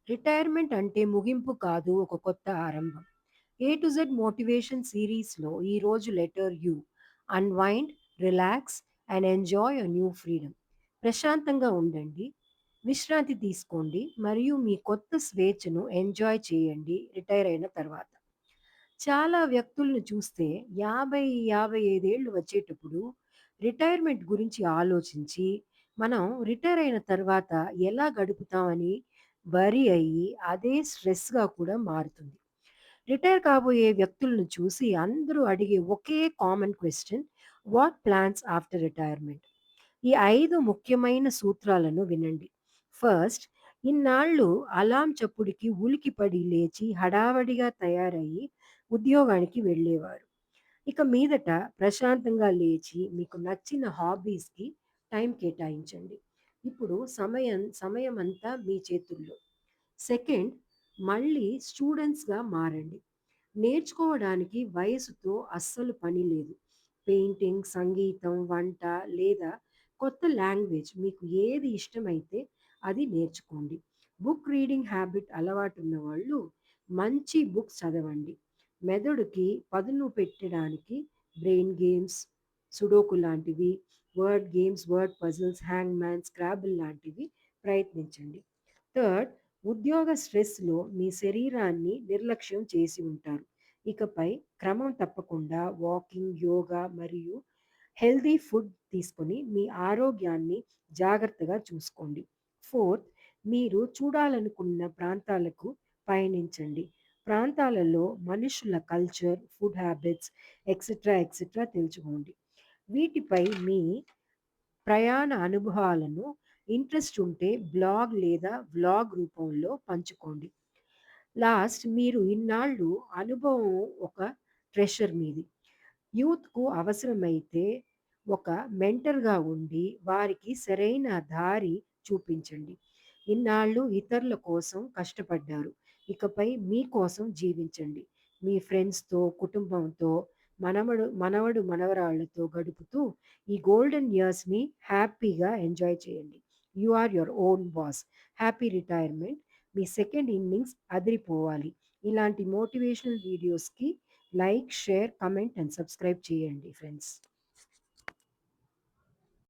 Retirement అంటే ముగింపు కాదు, ఒక కొత్త ఆరంభం. ఏ టు జెడ్ మోటివేషన్ సిరీస్లో ఈరోజు letter U unwind, relax and enjoy a new freedom. ప్రశాంతంగా ఉండండి, విశ్రాంతి తీసుకోండి మరియు మీ కొత్త స్వేచ్ఛను ఎంజాయ్ చేయండి రిటైర్ అయిన తర్వాత. చాలా వ్యక్తులను చూస్తే 50, 55 ఏళ్ళు వచ్చేటప్పుడు రిటైర్మెంట్ గురించి ఆలోచించి, మనం రిటైర్ అయిన తర్వాత ఎలా గడుపుతామని వరి అయ్యి, అదే స్ట్రెస్‌గా కూడా మారుతుంది. రిటైర్ కాబోయే వ్యక్తులను చూసి అందరూ అడిగే ఒకే common question, what plans after retirement? ఈ 5 ముఖ్యమైన సూత్రాలను వినండి. ఫస్ట్, ఇన్నాళ్ళు అలార్మ్ చప్పుడుకి ఉలికిపడి లేచి హడావడిగా తయారయ్యి ఉద్యోగానికి వెళ్ళేవారు. ఇక మీదట ప్రశాంతంగా లేచి మీకు నచ్చిన హాబీస్‌కి టైం కేటాయించండి. ఇప్పుడు సమయమంతా మీ చేతుల్లో. సెకండ్, మళ్ళీ స్టూడెంట్స్‌గా మారండి. నేర్చుకోవడానికి వయసుతో అస్సలు పని లేదు. పెయింటింగ్, సంగీతం, వంట లేదా కొత్త లాంగ్వేజ్ మీకు ఏది ఇష్టమైతే అది నేర్చుకోండి. బుక్ రీడింగ్ హ్యాబిట్ అలవాటున్న వాళ్ళు మంచి బుక్స్ చదవండి. మెదడుకి పదును పెట్టడానికి బ్రెయిన్ గేమ్స్, సుడోకు లాంటివి, word games, word puzzles, hang man, Scrabble లాంటివి ప్రయత్నించండి. థర్డ్, ఉద్యోగ స్ట్రెస్‌లో మీ శరీరాన్ని నిర్లక్ష్యం చేసి ఉంటారు. ఇకపై క్రమం తప్పకుండా వాకింగ్, యోగా మరియు హెల్తీ ఫుడ్ తీసుకొని మీ ఆరోగ్యాన్ని జాగ్రత్తగా చూసుకోండి. ఫోర్త్, మీరు చూడాలనుకున్న ప్రాంతాలకు పయనించండి. ప్రాంతాలలో మనుషుల కల్చర్, ఫుడ్ హ్యాబిట్స్ ఎక్సెట్రా తెలుసుకోండి. వీటిపై మీ ప్రయాణ అనుభవాలను ఇంట్రెస్ట్ ఉంటే బ్లాగ్ లేదా వ్లాగ్ రూపంలో పంచుకోండి. లాస్ట్, మీరు ఇన్నాళ్ళు అనుభవం ఒక ట్రెషర్ మీది. యూత్‌కు అవసరమైతే ఒక మెంటర్‌గా ఉండి వారికి సరైన దారి చూపించండి. ఇన్నాళ్ళు ఇతరుల కోసం కష్టపడ్డారు. ఇకపై మీ కోసం జీవించండి. మీ ఫ్రెండ్స్‌తో, కుటుంబంతో, మనవడు, మనవరాళ్ళతో గడుపుతూ ఈ గోల్డెన్ ఇయర్స్‌ని హ్యాపీగా ఎంజాయ్ చేయండి. You are your own boss. Happy retirement. మీ సెకండ్ ఇన్నింగ్స్ అదిరిపోవాలి. ఇలాంటి మోటివేషనల్ వీడియోస్‌కి like, share, comment and subscribe చేయండి ఫ్రెండ్స్.